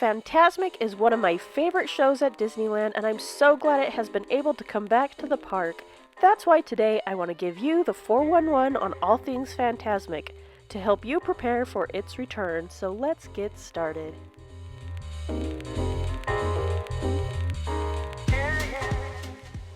Fantasmic is one of my favorite shows at Disneyland, and I'm so glad it has been able to come back to the park. That's why today I want to give you the 411 on all things Fantasmic to help you prepare for its return. So let's get started.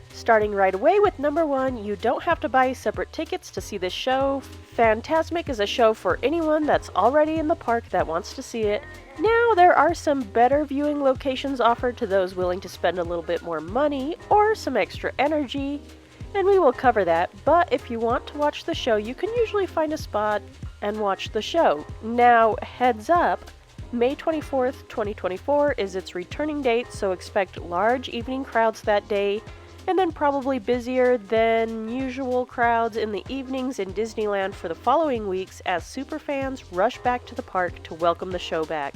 Starting right away with number 1, you don't have to buy separate tickets to see this show. Fantasmic is a show for anyone that's already in the park that wants to see it. Now, there are some better viewing locations offered to those willing to spend a little bit more money or some extra energy, and we will cover that. But if you want to watch the show, you can usually find a spot and watch the show. Now, heads up, May 24th, 2024 is its returning date, so expect large evening crowds that day, and then probably busier than usual crowds in the evenings in Disneyland for the following weeks as superfans rush back to the park to welcome the show back.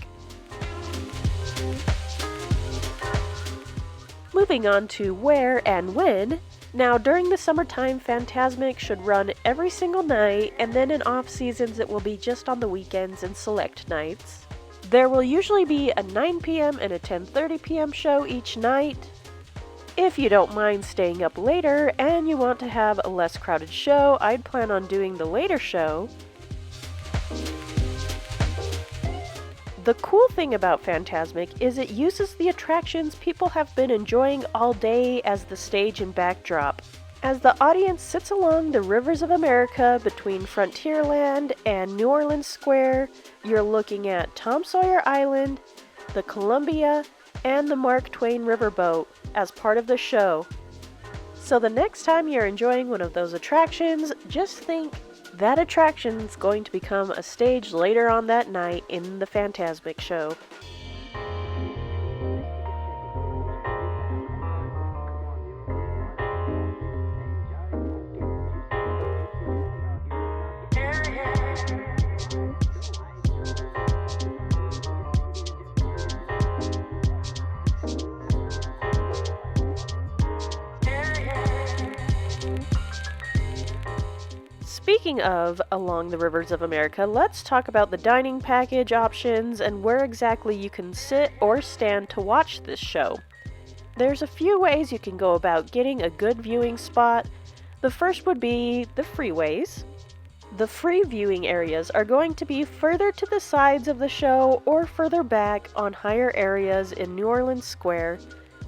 Moving on to where and when. Now, during the summertime, Fantasmic should run every single night, and then in off seasons it will be just on the weekends and select nights. There will usually be a 9 p.m. and a 10:30 p.m. show each night. If you don't mind staying up later and you want to have a less crowded show, I'd plan on doing the later show. The cool thing about Fantasmic is it uses the attractions people have been enjoying all day as the stage and backdrop. As the audience sits along the rivers of America between Frontierland and New Orleans Square, you're looking at Tom Sawyer Island, the Columbia, and the Mark Twain Riverboat as part of the show. So the next time you're enjoying one of those attractions, just think that attraction's going to become a stage later on that night in the Fantasmic show. Speaking of along the rivers of America, let's talk about the dining package options and where exactly you can sit or stand to watch this show. There's a few ways you can go about getting a good viewing spot. The first would be the freeways. The free viewing areas are going to be further to the sides of the show or further back on higher areas in New Orleans Square.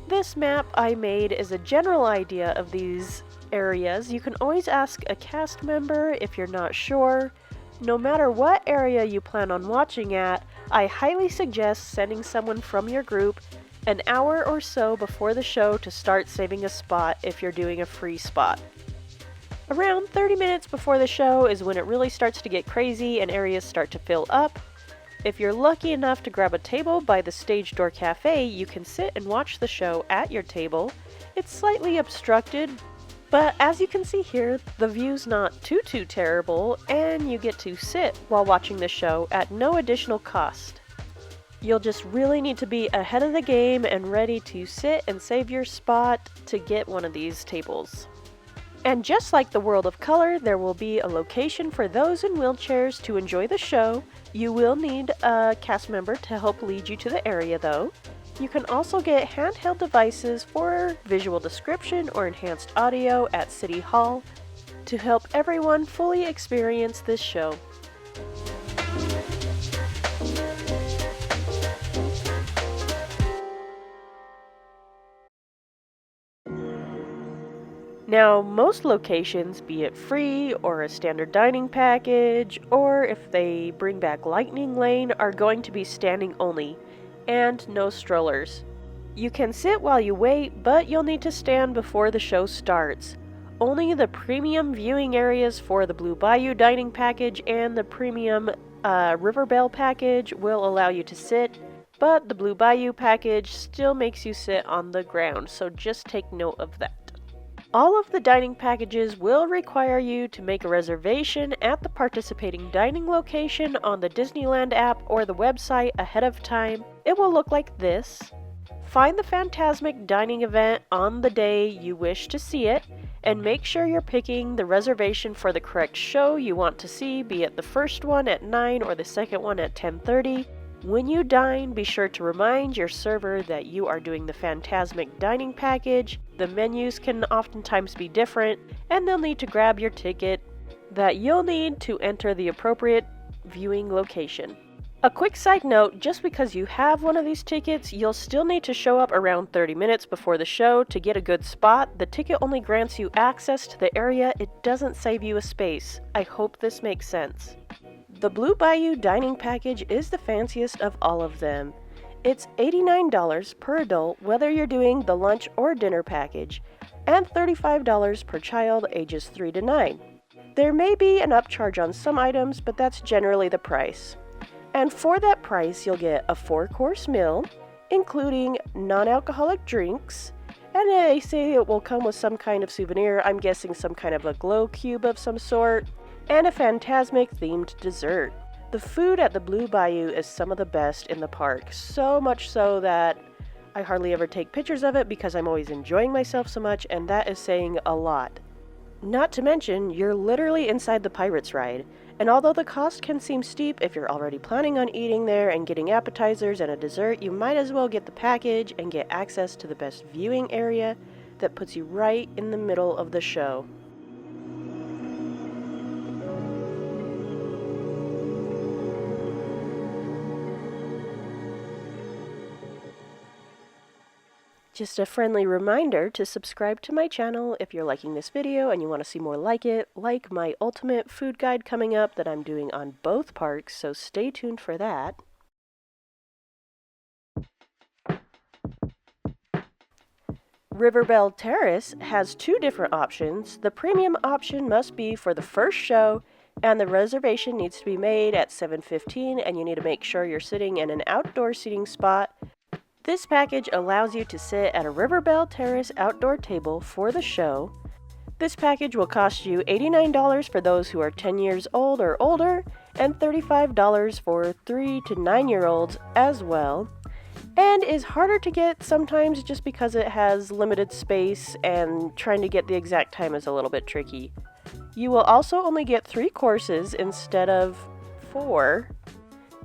This map I made is a general idea of these areas. You can always ask a cast member if you're not sure. No matter what area you plan on watching at, I highly suggest sending someone from your group an hour or so before the show to start saving a spot if you're doing a free spot. Around 30 minutes before the show is when it really starts to get crazy and areas start to fill up. If you're lucky enough to grab a table by the Stage Door Cafe, you can sit and watch the show at your table. It's slightly obstructed, but as you can see here, the view's not too terrible, and you get to sit while watching the show at no additional cost. You'll just really need to be ahead of the game and ready to sit and save your spot to get one of these tables. And just like the World of Color, there will be a location for those in wheelchairs to enjoy the show. You will need a cast member to help lead you to the area though. You can also get handheld devices for visual description or enhanced audio at City Hall to help everyone fully experience this show. Now, most locations, be it free or a standard dining package, or if they bring back Lightning Lane, are going to be standing only, and no strollers. You can sit while you wait, but you'll need to stand before the show starts. Only the premium viewing areas for the Blue Bayou dining package and the premium River Belle package will allow you to sit, but the Blue Bayou package still makes you sit on the ground, so just take note of that. All of the dining packages will require you to make a reservation at the participating dining location on the Disneyland app or the website ahead of time. It will look like this. Find the Fantasmic dining event on the day you wish to see it, and make sure you're picking the reservation for the correct show you want to see, be it the first one at 9 or the second one at 10:30. When you dine, be sure to remind your server that you are doing the Fantasmic dining package. The menus can oftentimes be different, and they'll need to grab your ticket that you'll need to enter the appropriate viewing location. A quick side note, just because you have one of these tickets, you'll still need to show up around 30 minutes before the show to get a good spot. The ticket only grants you access to the area, it doesn't save you a space. I hope this makes sense. The Blue Bayou dining package is the fanciest of all of them. It's $89 per adult whether you're doing the lunch or dinner package, and $35 per child ages 3 to 9. There may be an upcharge on some items, but that's generally the price. And for that price, you'll get a 4-course meal, including non-alcoholic drinks, and they say it will come with some kind of souvenir, I'm guessing some kind of a glow cube of some sort, and a Fantasmic-themed dessert. The food at the Blue Bayou is some of the best in the park, so much so that I hardly ever take pictures of it because I'm always enjoying myself so much, and that is saying a lot. Not to mention, you're literally inside the Pirates ride, and although the cost can seem steep if you're already planning on eating there and getting appetizers and a dessert, you might as well get the package and get access to the best viewing area that puts you right in the middle of the show. Just a friendly reminder to subscribe to my channel if you're liking this video and you want to see more like it, like my ultimate food guide coming up that I'm doing on both parks, so stay tuned for that. Belle Terrace has 2 different options. The premium option must be for the first show, and the reservation needs to be made at 7:15, and you need to make sure you're sitting in an outdoor seating spot. This package allows you to sit at a Belle Terrace outdoor table for the show. This package will cost you $89 for those who are 10 years old or older, and $35 for 3 to 9-year-olds as well, and is harder to get sometimes just because it has limited space and trying to get the exact time is a little bit tricky. You will also only get 3 courses instead of 4.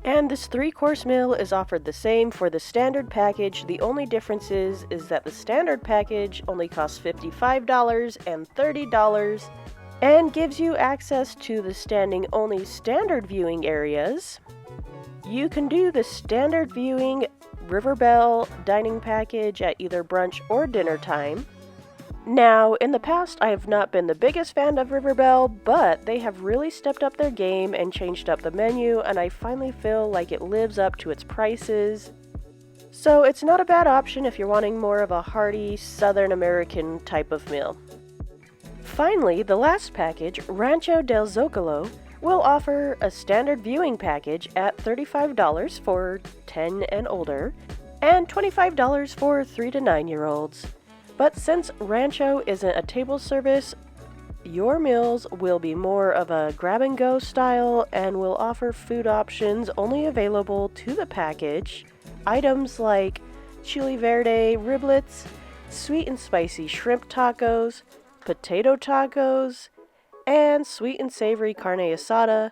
And this 3-course meal is offered the same for the standard package. The only difference is that the standard package only costs $55 and $30 and gives you access to the standing-only standard viewing areas. You can do the standard viewing Belle dining package at either brunch or dinner time. Now, in the past, I have not been the biggest fan of Belle, but they have really stepped up their game and changed up the menu, and I finally feel like it lives up to its prices. So it's not a bad option if you're wanting more of a hearty Southern American type of meal. Finally, the last package, Rancho del Zocalo, will offer a standard viewing package at $35 for 10 and older, and $25 for 3 to 9-year-olds. But since Rancho isn't a table service, your meals will be more of a grab-and-go style and will offer food options only available to the package. Items like chili verde riblets, sweet and spicy shrimp tacos, potato tacos, and sweet and savory carne asada.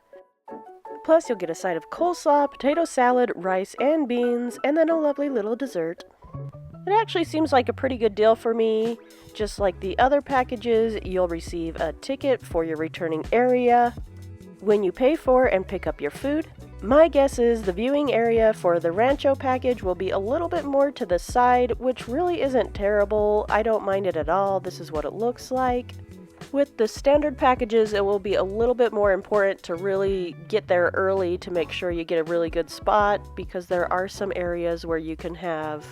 Plus, you'll get a side of coleslaw, potato salad, rice, and beans, and then a lovely little dessert. It actually seems like a pretty good deal for me. Just like the other packages, you'll receive a ticket for your returning area when you pay for and pick up your food. My guess is the viewing area for the Rancho package will be a little bit more to the side, which really isn't terrible. I don't mind it at all. This is what it looks like. With the standard packages, it will be a little bit more important to really get there early to make sure you get a really good spot, because there are some areas where you can have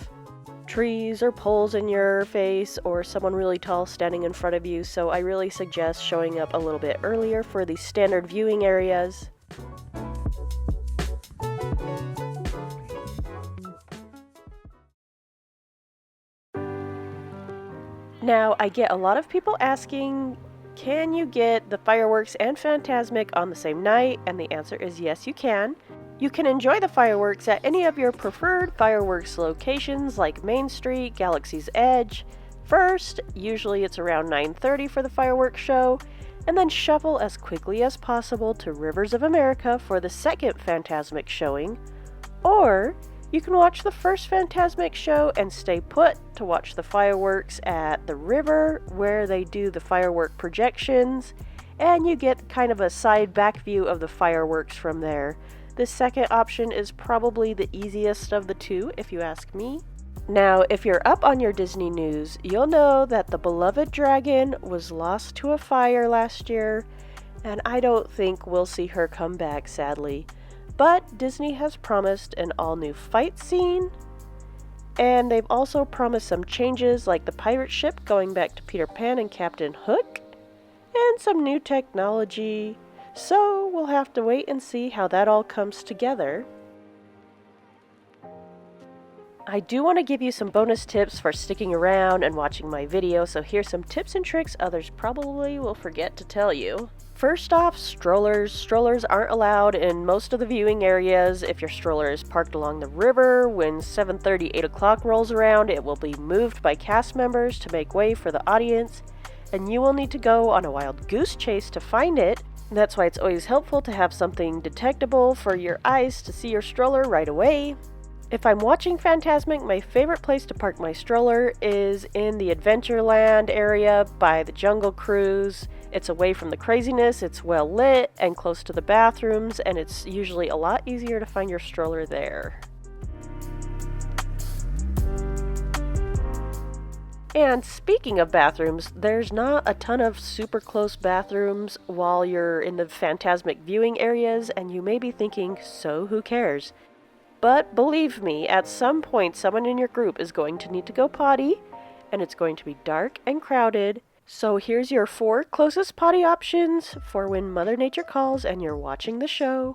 trees or poles in your face or someone really tall standing in front of you, so I really suggest showing up a little bit earlier for the standard viewing areas. Now, I get a lot of people asking, can you get the fireworks and Fantasmic on the same night? And the answer is yes, you can. You can enjoy the fireworks at any of your preferred fireworks locations like Main Street, Galaxy's Edge. First, usually it's around 9:30 for the fireworks show, and then shuffle as quickly as possible to Rivers of America for the second Fantasmic showing. Or you can watch the first Fantasmic show and stay put to watch the fireworks at the river where they do the firework projections, and you get kind of a side back view of the fireworks from there. This second option is probably the easiest of the two, if you ask me. Now, if you're up on your Disney news, you'll know that the beloved dragon was lost to a fire last year, and I don't think we'll see her come back, sadly. But Disney has promised an all-new fight scene, and they've also promised some changes like the pirate ship going back to Peter Pan and Captain Hook, and some new technology. So we'll have to wait and see how that all comes together. I do want to give you some bonus tips for sticking around and watching my video, so here's some tips and tricks others probably will forget to tell you. First off, strollers. Strollers aren't allowed in most of the viewing areas. If your stroller is parked along the river, when 7:30, 8 o'clock rolls around, it will be moved by cast members to make way for the audience, and you will need to go on a wild goose chase to find it. That's why it's always helpful to have something detectable for your eyes to see your stroller right away. If I'm watching Fantasmic, my favorite place to park my stroller is in the Adventureland area by the Jungle Cruise. It's away from the craziness, it's well lit, and close to the bathrooms, and it's usually a lot easier to find your stroller there. And speaking of bathrooms, there's not a ton of super close bathrooms while you're in the Fantasmic viewing areas, and you may be thinking, so who cares? But believe me, at some point someone in your group is going to need to go potty, and it's going to be dark and crowded. So here's your 4 closest potty options for when Mother Nature calls and you're watching the show.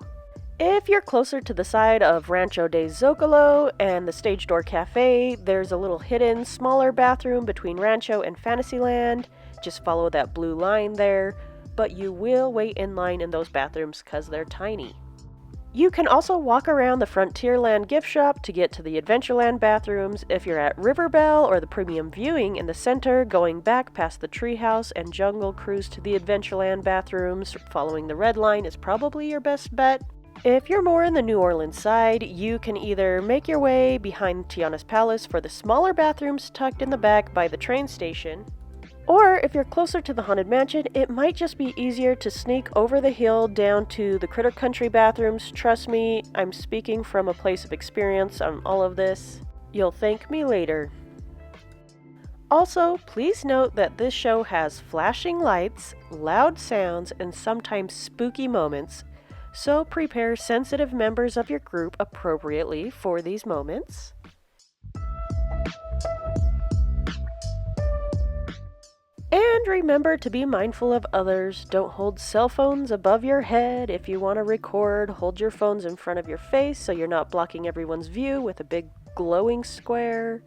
If you're closer to the side of Rancho de Zocalo and the Stage Door Cafe, there's a little hidden, smaller bathroom between Rancho and Fantasyland. Just follow that blue line there, but you will wait in line in those bathrooms because they're tiny. You can also walk around the Frontierland gift shop to get to the Adventureland bathrooms if you're at River Belle or the premium viewing in the center, going back past the treehouse and Jungle Cruise to the Adventureland bathrooms. Following the red line is probably your best bet. If you're more in the New Orleans side, you can either make your way behind Tiana's Palace for the smaller bathrooms tucked in the back by the train station. Or if you're closer to the Haunted Mansion, it might just be easier to sneak over the hill down to the Critter Country bathrooms. Trust me, I'm speaking from a place of experience on all of this. You'll thank me later. Also, please note that this show has flashing lights, loud sounds, and sometimes spooky moments, so prepare sensitive members of your group appropriately for these moments. And remember to be mindful of others. Don't hold cell phones above your head. If you want to record, hold your phones in front of your face so you're not blocking everyone's view with a big glowing square.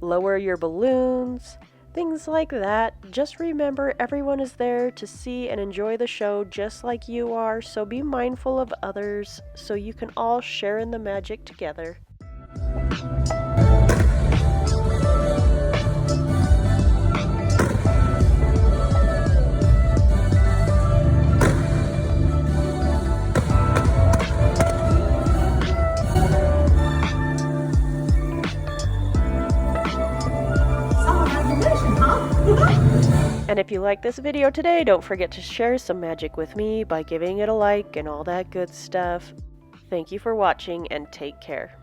Lower your balloons, things like that. Just remember everyone is there to see and enjoy the show just like you are, so be mindful of others so you can all share in the magic together. And if you like this video today, don't forget to share some magic with me by giving it a like and all that good stuff. Thank you for watching and take care.